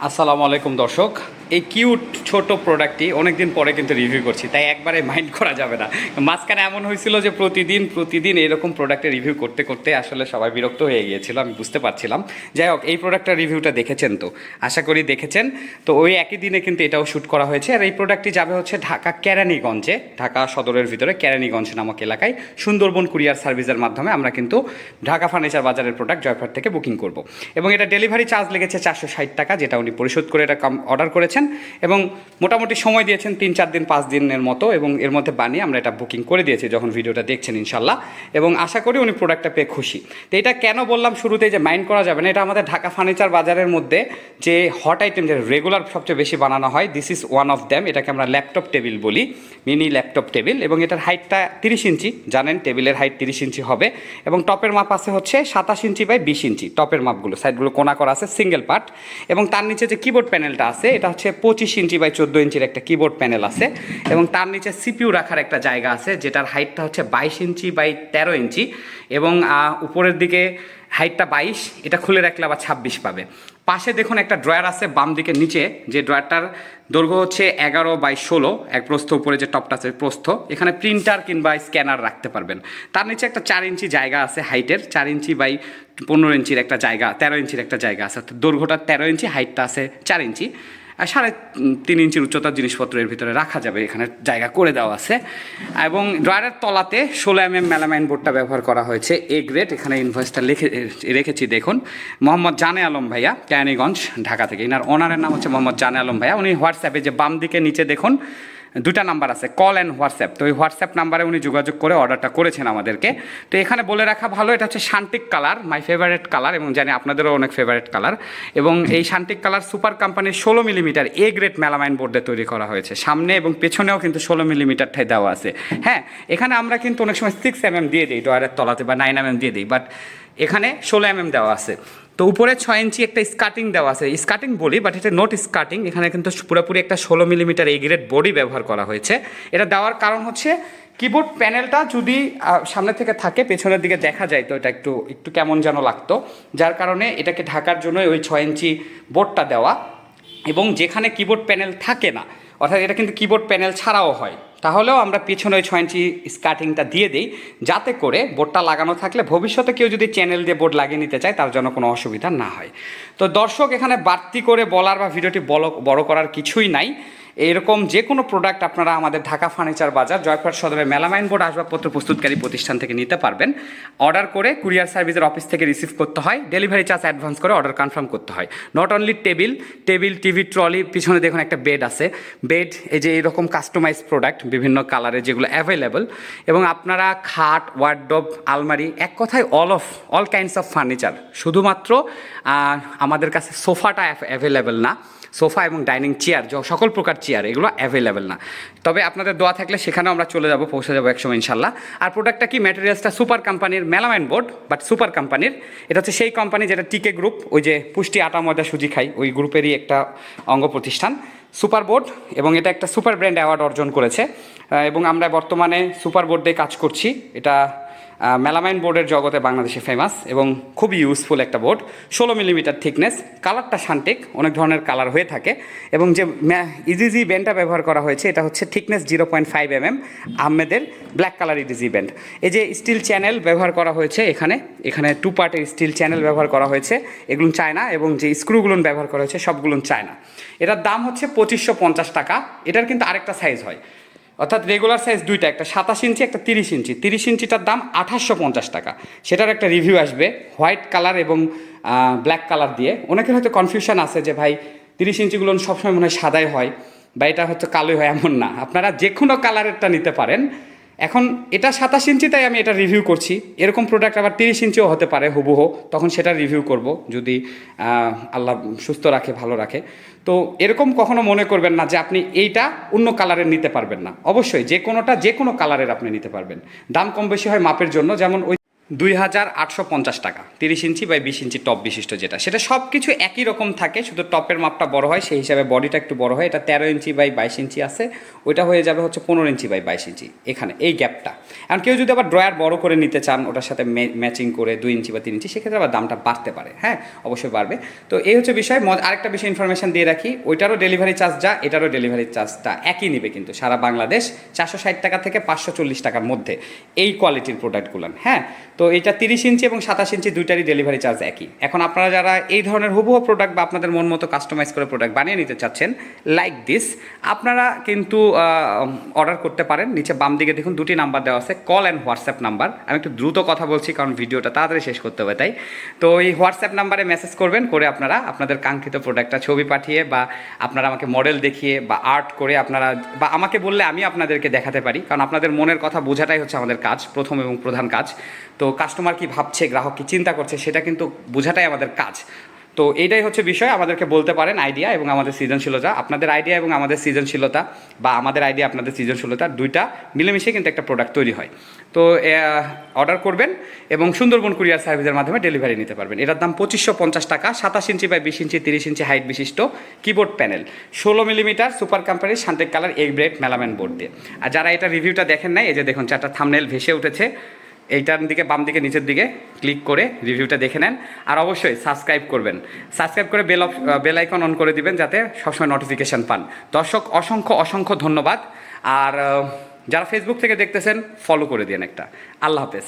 আসসালামু আলাইকুম দর্শক, এই কিউট ছোট প্রোডাক্টটি অনেকদিন পরে কিন্তু রিভিউ করছি, তাই একবারে মাইন্ড করা যাবে না। মাঝখানে এমন হয়েছিল যে প্রতিদিন এরকম প্রোডাক্টের রিভিউ করতে করতে আসলে সবাই বিরক্ত হয়ে গিয়েছিল, আমি বুঝতে পারছিলাম। যাই হোক, এই প্রোডাক্টটার রিভিউটা দেখেছেন তো, আশা করি দেখেছেন। তো ওই একই দিনে কিন্তু এটাও শ্যুট করা হয়েছে। আর এই প্রোডাক্টটি যাবে হচ্ছে ঢাকা কেরানীগঞ্জে, ঢাকা সদরের ভিতরে কেরানীগঞ্জ নামক এলাকায় সুন্দরবন কুরিয়ার সার্ভিসের মাধ্যমে আমরা কিন্তু ঢাকা ফার্নিচার বাজারের প্রোডাক্ট জয়পুরহাট থেকে বুকিং করব। এবং এটা ডেলিভারি চার্জ লেগেছে 460 টাকা, যেটা উনি পরিশোধ করে এটা অর্ডার করেছেন এবং মোটামুটি সময় দিয়েছেন 3-4 দিন 5 দিনের মতো, এবং এর মধ্যে বানিয়ে আমরা এটা বুকিং করে দিয়েছি যখন ভিডিওটা দেখছেন ইনশাল্লাহ। এবং আশা করি উনি প্রোডাক্টটা পেয়ে খুশি। তো এটা কেন বললাম শুরুতে যে মাইন্ড করা যাবে না, এটা আমাদের ঢাকা ফার্নিচার বাজারের মধ্যে যে হট আইটেম যে রেগুলার সবচেয়ে বেশি বানানো হয়, this is one of them. এটাকে আমরা ল্যাপটপ টেবিল বলি, মিনি ল্যাপটপ টেবিল। এবং এটার হাইটটা 30 ইঞ্চি, জানেন টেবিলের হাইট 30 ইঞ্চি হবে। এবং টপের মাপ আছে হচ্ছে 27 ইঞ্চি বাই 20 ইঞ্চি, টপের মাপগুলো সাইডগুলো কোনা করা আছে, সিঙ্গেল পার্ট। এবং তার নিচে যে কিবোর্ড প্যানেলটা আছে এটা হচ্ছে 25 ইঞ্চি বাই 14 ইঞ্চির একটা কিবোর্ড প্যানেল আছে। এবং তার নিচে সিপিইউ রাখার একটা জায়গা আছে, যেটার হাইটটা হচ্ছে 22 ইঞ্চি বাই 13 ইঞ্চি। এবং উপরের দিকে হাইটটা 22, এটা খুলে রাখলে আবার 26 পাবে। পাশে দেখুন একটা ড্রয়ার আছে বাম দিকে নিচে, যে ড্রয়ারটার দৈর্ঘ্য হচ্ছে 11 বাই 16, এক প্রস্থ, উপরে যে টপটা আছে প্রস্থ। এখানে প্রিন্টার কিংবা স্ক্যানার রাখতে পারবেন। তার নিচে একটা 4 ইঞ্চি জায়গা আছে হাইটের, 4 ইঞ্চি বাই 15 ইঞ্চির একটা জায়গা, 13 ইঞ্চির একটা জায়গা আছে। দৈর্ঘ্যটা 13 ইঞ্চি, হাইটটা আছে 4 ইঞ্চি। আর 3.5 ইঞ্চির উচ্চতার জিনিসপত্র এর ভিতরে রাখা যাবে, এখানে জায়গা করে দেওয়া আছে। এবং ড্রয়ারের তলাতে 16 মেলামাইন বোর্ডটা ব্যবহার করা হয়েছে, এ গ্রেড। এখানে ইনভয়েসটা রেখেছি দেখুন, মোহাম্মদ জানে আলম ভাইয়া, কেরানীগঞ্জ, ঢাকা থেকে। এনার ওনারের নাম হচ্ছে মোহাম্মদ জানে আলম ভাইয়া। উনি হোয়াটসঅ্যাপে যে বাম দিকে নিচে দেখুন 2টা নাম্বার আছে, কল অ্যান্ড হোয়াটসঅ্যাপ। তো ওই হোয়াটসঅ্যাপ নাম্বারে উনি যোগাযোগ করে অর্ডারটা করেছেন আমাদেরকে। তো এখানে বলে রাখা ভালো, এটা হচ্ছে শান্তিক কালার, মাই ফেভারিট কালার, এবং জানি আপনাদেরও অনেক ফেভারিট কালার। এবং এই শান্তিক কালার সুপার কোম্পানির 16 মিলিমিটার এ গ্রেড মেলামাইন বোর্ডে তৈরি করা হয়েছে। সামনে এবং পেছনেও কিন্তু 16 মিলিমিটারটাই দেওয়া আছে। হ্যাঁ, এখানে আমরা কিন্তু অনেক সময় 6 দিয়ে দিই ডয়ারের তলাতে, বা 9 দিয়ে দিই, বাট এখানে 16 দেওয়া আছে। তো উপরে 6 ইঞ্চি একটা স্কার্টিং দেওয়া আছে, স্কার্টিং বলি বাট এটা নট স্কার্টিং। এখানে কিন্তু পুরোপুরি একটা 16 মিলিমিটার এ গ্রেড বডি ব্যবহার করা হয়েছে। এটা দেওয়ার কারণ হচ্ছে কিবোর্ড প্যানেলটা যদি সামনে থেকে থাকে, পেছনের দিকে দেখা যায় তো এটা একটু একটু কেমন যেন লাগতো, যার কারণে এটাকে ঢাকার জন্য ওই 6 ইঞ্চি বোর্ডটা দেওয়া। এবং যেখানে কিবোর্ড প্যানেল থাকে না, অর্থাৎ এটা কিন্তু কিবোর্ড প্যানেল ছাড়াও হয়, তাহলেও আমরা পিছনে ওই 6 ইঞ্চি স্কার্টিংটা দিয়ে দিই, যাতে করে বোর্ডটা লাগানো থাকলে ভবিষ্যতে কেউ যদি চ্যানেল দিয়ে বোর্ড লাগিয়ে নিতে চায় তার জন্য কোনো অসুবিধা না হয়। তো দর্শক, এখানে বাড়তি করে বলার বা ভিডিওটি বড় করার কিছুই নাই। এরকম যে কোনো প্রোডাক্ট আপনারা আমাদের ঢাকা ফার্নিচার বাজার জয়পুরহাট সদরের মেলামাইন বোর্ড আসবাবপত্র প্রস্তুতকারী প্রতিষ্ঠান থেকে নিতে পারবেন। অর্ডার করে কুরিয়ার সার্ভিসের অফিস থেকে রিসিভ করতে হয়, ডেলিভারি চার্জ অ্যাডভান্স করে অর্ডার কনফার্ম করতে হয়। Not only table, TV, trolley, পিছনে দেখুন একটা বেড আছে, বেড, এই যে এরকম কাস্টমাইজ প্রোডাক্ট বিভিন্ন কালারে যেগুলো অ্যাভেলেবল। এবং আপনারা খাট, ওয়ার্ডরোব, আলমারি, এক কথায় অল কাইন্ডস অফ ফার্নিচার। শুধুমাত্র আমাদের কাছে সোফাটা অ্যাভেলেবেল না, সোফা এবং ডাইনিং চেয়ার, সকল প্রকার চেয়ার এগুলো অ্যাভেলেবেল না। তবে আপনাদের দোয়া থাকলে সেখানেও আমরা পৌঁছে যাবো একসময় ইনশাল্লাহ। আর প্রোডাক্টটা কি, ম্যাটেরিয়ালসটা সুপার কোম্পানির মেলামাইন বোর্ড, বাট সুপার কোম্পানির। এটা হচ্ছে সেই কোম্পানি যেটা টিকে গ্রুপ, ওই যে পুষ্টি আটা ময়দা সুজি খাই, ওই গ্রুপেরই একটা অঙ্গ প্রতিষ্ঠান, সুপার বোর্ড। এবং এটা একটা সুপার ব্র্যান্ড অ্যাওয়ার্ড অর্জন করেছে। এবং আমরা বর্তমানে সুপার বোর্ড দিয়ে কাজ করছি। এটা মেলামাইন বোর্ডের জগতে বাংলাদেশে ফেমাস এবং খুবই ইউজফুল একটা বোর্ড। 16 মিলিমিটার থিকনেস, কালারটা শান্তিক, অনেক ধরনের কালার হয়ে থাকে। এবং যে ইডিজি ব্যান্ডটা ব্যবহার করা হয়েছে এটা হচ্ছে থিকনেস 0.5 আহমেদের ব্ল্যাক কালার ইডিজি ব্যান্ড। এই যে স্টিল চ্যানেল ব্যবহার করা হয়েছে, এখানে 2 পার্টের স্টিল চ্যানেল ব্যবহার করা হয়েছে, এগুলো চায়না। এবং যে স্ক্রুগুলো ব্যবহার করা হয়েছে সবগুলো চায়না। এটার দাম হচ্ছে 2550 টাকা। এটার কিন্তু আরেকটা সাইজ হয়, অর্থাৎ রেগুলার সাইজ দুইটা, একটা 27 ইঞ্চি, একটা 30 ইঞ্চি। 30 ইঞ্চিটার দাম 2850 টাকা। সেটার একটা রিভিউ আসবে হোয়াইট কালার এবং ব্ল্যাক কালার দিয়ে। অনেকের হয়তো কনফিউশন আছে যে ভাই 30 ইঞ্চিগুলো সবসময় মনে হয় সাদাই হয়, বা এটা হচ্ছে কালোই হয়, এমন না। আপনারা যে কোনো কালারেরটা নিতে পারেন। এখন এটা 27 ইঞ্চি, তাই আমি এটা রিভিউ করছি। এরকম প্রোডাক্ট আবার 30 ইঞ্চিও হতে পারে হুবহু, তখন সেটা রিভিউ করব যদি আল্লাহ সুস্থ রাখে, ভালো রাখে। তো এরকম কখনো মনে করবেন না যে আপনি এইটা অন্য কালারের নিতে পারবেন না। অবশ্যই যে কোনো কালারের আপনি নিতে পারবেন। দাম কম বেশি হয় মাপের জন্য। যেমন ওই 2850 টাকা, 30 ইঞ্চি বাই 20 ইঞ্চি টপ বিশিষ্ট যেটা, সেটা সব কিছু একই রকম থাকে, শুধু টপের মাপটা বড় হয়, সেই হিসাবে বডিটা একটু বড় হয়। এটা 13 ইঞ্চি বাই 22 ইঞ্চি আছে, ওইটা হয়ে যাবে হচ্ছে 15 ইঞ্চি বাই 22 ইঞ্চি, এখানে এই গ্যাপটা। এখন কেউ যদি আবার ড্রয়ার বড় করে নিতে চান, ওটার সাথে ম্যাচিং করে 2 ইঞ্চি বা 3 ইঞ্চি, সেক্ষেত্রে আবার দামটা বাড়তে পারে, হ্যাঁ অবশ্যই বাড়বে। তো এই হচ্ছে বিষয়। আরেকটা বিষয় ইনফরমেশন দিয়ে রাখি, ওইটারও ডেলিভারি চার্জ যা, এটারও ডেলিভারি চার্জটা একই নেবে কিন্তু সারা বাংলাদেশ, 460 টাকা থেকে 540 টাকার মধ্যে এই কোয়ালিটির প্রোডাক্টগুলো, হ্যাঁ। তো এটা 30 ইঞ্চি এবং 27 ইঞ্চি দুইটারই ডেলিভারি চার্জ একই। এখন আপনারা যারা এই ধরনের হুবহু প্রোডাক্ট বা আপনাদের মন মতো কাস্টমাইজ করে প্রোডাক্ট বানিয়ে নিতে চাচ্ছেন লাইক দিস, আপনারা কিন্তু অর্ডার করতে পারেন। নিচে বাম দিকে দেখুন 2টি নাম্বার দেওয়া আছে, কল অ্যান্ড হোয়াটসঅ্যাপ নাম্বার। আমি একটু দ্রুত কথা বলছি কারণ ভিডিওটা তাড়াতাড়ি শেষ করতে হবে, তাই। তো এই হোয়াটসঅ্যাপ নাম্বারে মেসেজ করবেন, করে আপনারা আপনাদের কাঙ্ক্ষিত প্রোডাক্টটা ছবি পাঠিয়ে বা আপনারা আমাকে মডেল দেখিয়ে বা আর্ট করে আপনারা, বা আমাকে বললে আমি আপনাদেরকে দেখাতে পারি, কারণ আপনাদের মনের কথা বোঝাটাই হচ্ছে আমাদের কাজ, প্রথম এবং প্রধান কাজ। তো কাস্টমার কি ভাবছে, গ্রাহক কি চিন্তা করছে, সেটা কিন্তু বোঝাটাই আমাদের কাজ। তো এইটাই হচ্ছে বিষয়, আমাদেরকে বলতে পারেন আইডিয়া এবং আমাদের সৃজনশীলতা, আপনাদের আইডিয়া এবং আমাদের সৃজনশীলতা, বা আমাদের আইডিয়া আপনাদের সৃজনশীলতা, দুইটা মিলেমিশে কিন্তু একটা প্রোডাক্ট তৈরি হয়। তো অর্ডার করবেন এবং সুন্দরবন কুরিয়ার সার্ভিসের মাধ্যমে ডেলিভারি নিতে পারবেন। এটার দাম 2550 টাকা, 27 inch by 20 inch 30 inch height বিশিষ্ট কিবোর্ড প্যানেল, 16 মিলিমিটার সুপার কোম্পানির শান্টেক colour A grade melamine board দিয়ে। আর যারা এটা রিভিউটা দেখেন নাই, এই যে দেখুন 4টা থাম্বনেল ভেসে উঠেছে, এইটার দিকে বাম দিকে নিচের দিকে ক্লিক করে রিভিউটা দেখে নেন। আর অবশ্যই সাবস্ক্রাইব করবেন, সাবস্ক্রাইব করে বেল আইকন অন করে দিবেন যাতে সবসময় নোটিফিকেশান পান। দর্শক অসংখ্য অসংখ্য ধন্যবাদ। আর যারা ফেসবুক থেকে দেখতেছেন ফলো করে দিন একটা। আল্লাহ হাফেজ।